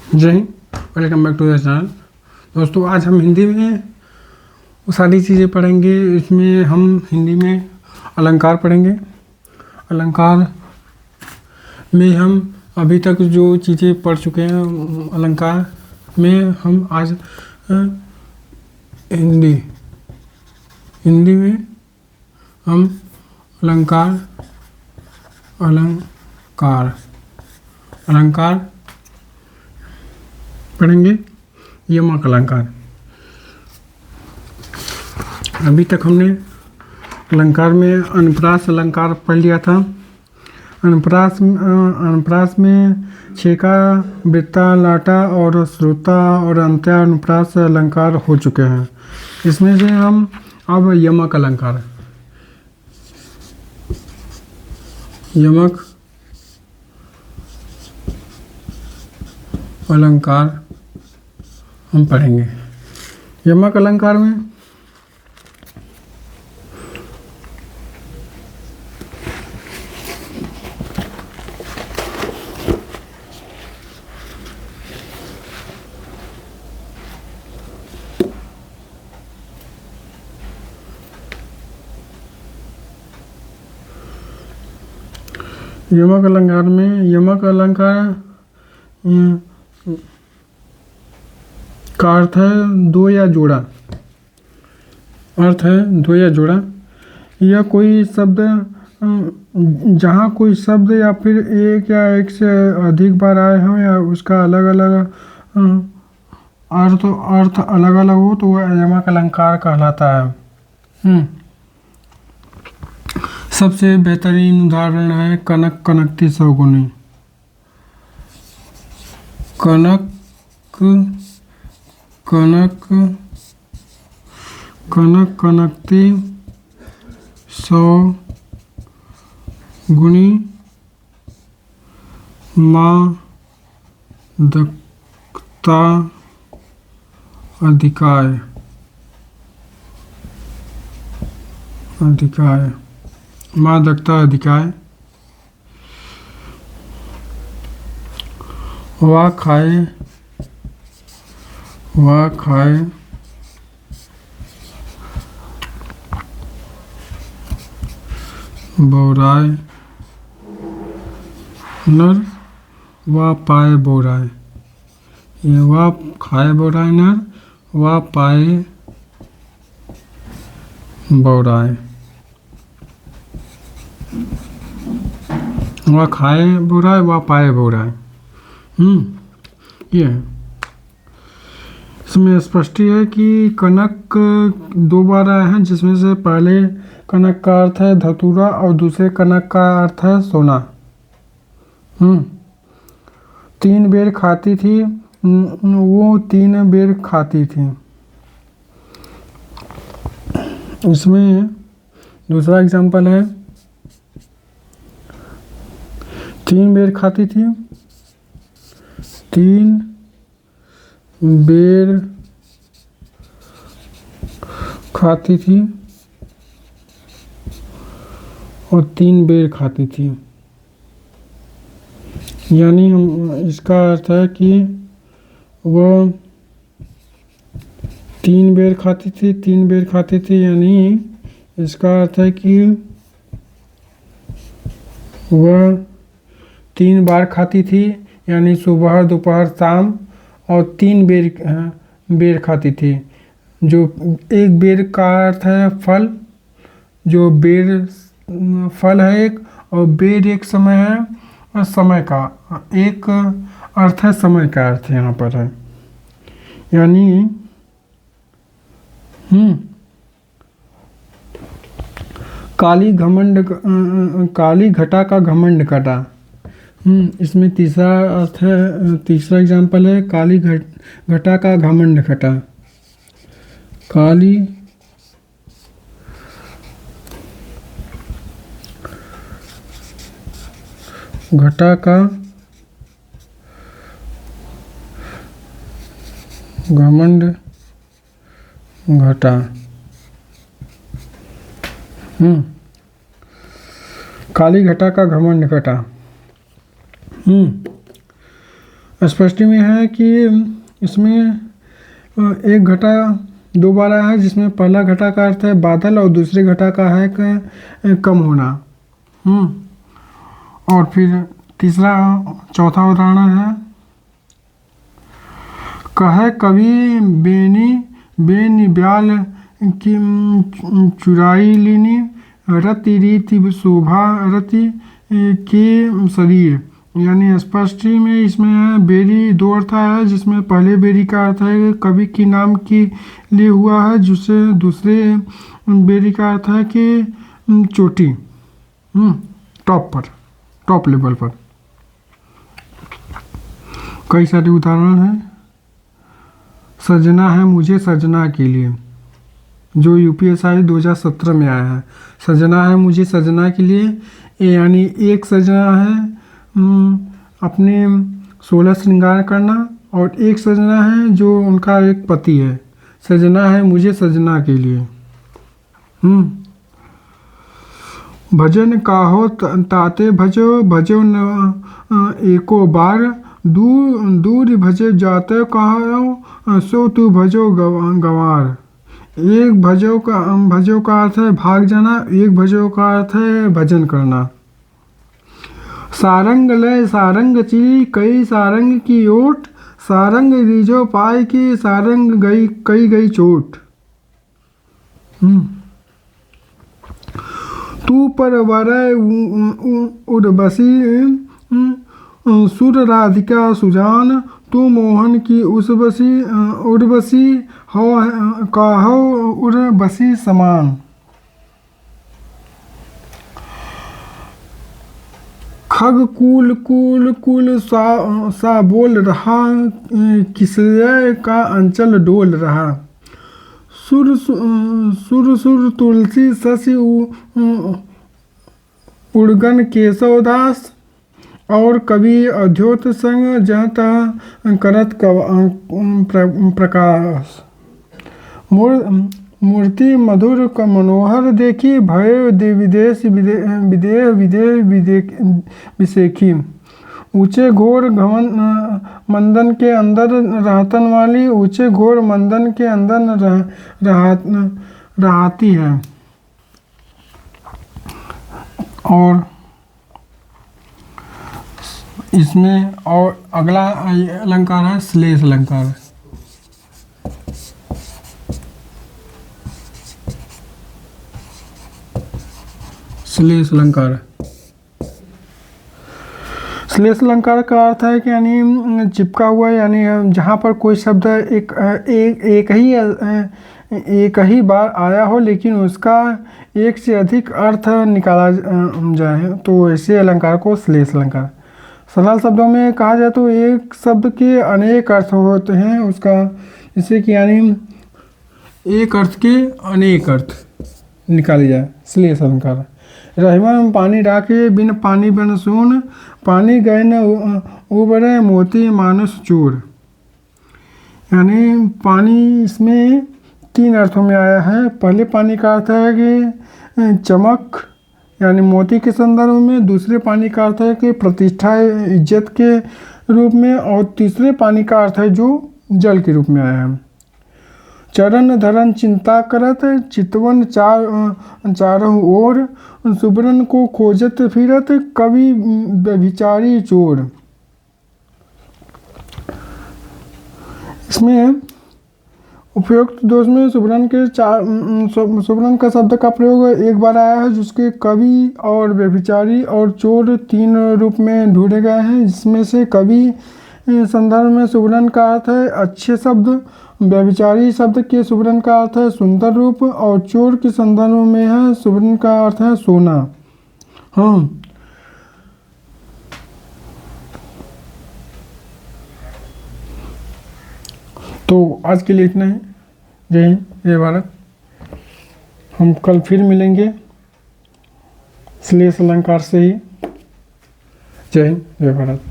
जय हिंद, welcome back to the channel. दोस्तों, आज हम हिंदी में वो सारी चीज़ें पढ़ेंगे। इसमें हम हिंदी में अलंकार पढ़ेंगे। अलंकार में हम अभी तक जो चीज़ें पढ़ चुके हैं, अलंकार में हम आज हिंदी में हम अलंकार पढ़ेंगे। यमक अलंकार। अभी तक हमने अलंकार में अनुप्रास अलंकार पढ़ लिया था। अनुप्रास में छेका, वृत्ता, लाटा और श्रोता और अंत्या अनुप्रास अलंकार हो चुके हैं। इसमें से हम अब यमक अलंकार हम पढ़ेंगे। यमक अलंकार में यमक अलंकार का अर्थ है दो या जोड़ा। यह कोई शब्द जहाँ कोई शब्द या फिर एक या एक से अधिक बार आए हों या उसका अलग अलग अर्थ अलग अलग हो तो वह यमक अलंकार कहलाता है। सबसे बेहतरीन उदाहरण है कनक कनकती सौगुनी। कनक कनकती सौगुनी माँ दक्ता अधिकाय। माँ दक्ता अधिकाय। वा खाए बौराय नर, वा पाए बौराय। ये वा खाए बौराय नर, वा पाए बौराय। वा खाए बौराय, वा पाए बौराय। ये है। इसमें स्पष्ट है कि कनक दो बार आए हैं, जिसमें से पहले कनक का अर्थ है धतूरा और दूसरे कनक का अर्थ है सोना। 3 बेर खाती थी, वो 3 बेर खाती थी। इसमें दूसरा एग्जाम्पल है 3 बेर खाती थी, 3 बेर खाती थी और 3 बेर खाती थी। यानी हम इसका अर्थ है कि वह 3 बेर खाती थी, 3 बेर खाती थी। यानी इसका अर्थ है कि वह 3 बार खाती थी, यानी सुबह दोपहर शाम, और 3 बेर खाती थी। जो एक बेर का अर्थ है फल, जो बेर फल है एक, और बेर एक समय है और समय का एक अर्थ है, समय का अर्थ यहाँ पर है। यानी काली घटा का घमंड कटा। इसमें तीसरा अर्थ है, तीसरा एग्जाम्पल है काली घटा का घमंड कटा। काली घटा का घमंड घटा। काली घटा का घमंड घटा। स्पष्टी में है कि इसमें एक घटा दो बार आया है, जिसमें पहला घटा का अर्थ है बादल और दूसरे घटा का है कम होना। और फिर चौथा उदाहरण है, कहे कवि बेनी ब्याल की चुराई लीनी रति रीति शोभा रति के शरीर। यानी स्पष्टी में इसमें है बेरी दो अर्थ है, जिसमें पहले बेरी का अर्थ है कवि की नाम के लिए हुआ है, जिससे दूसरे बेरी का अर्थ है कि चोटी, टॉप लेवल पर। कई सारे उदाहरण हैं। सजना है मुझे सजना के लिए, जो यूपीएससी 2017 में आया है। सजना है मुझे सजना के लिए, यानी एक सजना है अपने 16 श्रृंगार करना, और एक सजना है जो उनका एक पति है। सजना है मुझे सजना के लिए। भजन काहो ताते भजो न एको बार, दूर भजे जाते कहो सो तू भजो गंवार। एक भजो का अर्थ है भाग जाना, एक भजो का अर्थ है भजन करना। सारंग लय सारंग ची कई सारंग की ओट, सारंग रीजो पाए की सारंग गई चोट। तू पर वरय उर्वशी सुर राधिका सुजान, तू मोहन की उर्वशी हो काहो उर्वशी समान। खग कुल सा बोल रहा, किसय का अंचल डोल रहा। सुर तुलसी शशि उड़गन केशवदास, और कवि अद्योत संग जहता करत प्रकाश। मूर्ति मधुर मनोहर देखी, भय विदेश विसेखी। ऊंचे घोर मंदन के अंदर रहतन वाली, ऊंचे घोर मंदन के अंदर रहती है। और इसमें और अगला अलंकार है श्लेष अलंकार। श्लेष अलंकार। श्लेष अलंकार का अर्थ है कि यानी चिपका हुआ, यानी जहाँ पर कोई शब्द एक ही बार आया हो लेकिन उसका एक से अधिक अर्थ निकाला जाए, तो ऐसे अलंकार को श्लेष अलंकार। सरल शब्दों में कहा जाए तो एक शब्द के अनेक अर्थ होते हैं उसका, जैसे कि यानी एक अर्थ के अनेक अर्थ निकाले जाए, श्लेष अलंकार। रहीमा में पानी डाके बिन पानी बन सोन, पानी गए न उबरे मोती मानुष चूर। यानी पानी इसमें 3 अर्थों में आया है। पहले पानी का अर्थ है कि चमक यानी मोती के संदर्भ में, दूसरे पानी का अर्थ है कि प्रतिष्ठा इज्जत के रूप में, और तीसरे पानी का अर्थ है जो जल के रूप में आया है। चरण धरन चिंता करत, चितवन चारों ओर, सुबरन को खोजत फिरत, कवि व्यभिचारी चोर। इसमें उपयुक्त दोष में सुबरन का शब्द का प्रयोग एक बार आया है, जिसके कवि और व्यभिचारी और चोर 3 रूप में ढूंढे गए हैं। जिसमें से कवि संदर्भ में सुबरन का अर्थ है अच्छे शब्द, व्यभिचारी शब्द के सुबरन का अर्थ है सुंदर रूप, और चोर के संदर्भ में है सुबरन का अर्थ है सोना। तो आज के लिए इतना ही। जय हिंद, जय भारत। हम कल फिर मिलेंगे श्लेष अलंकार से ही। जय हिंद, जय भारत।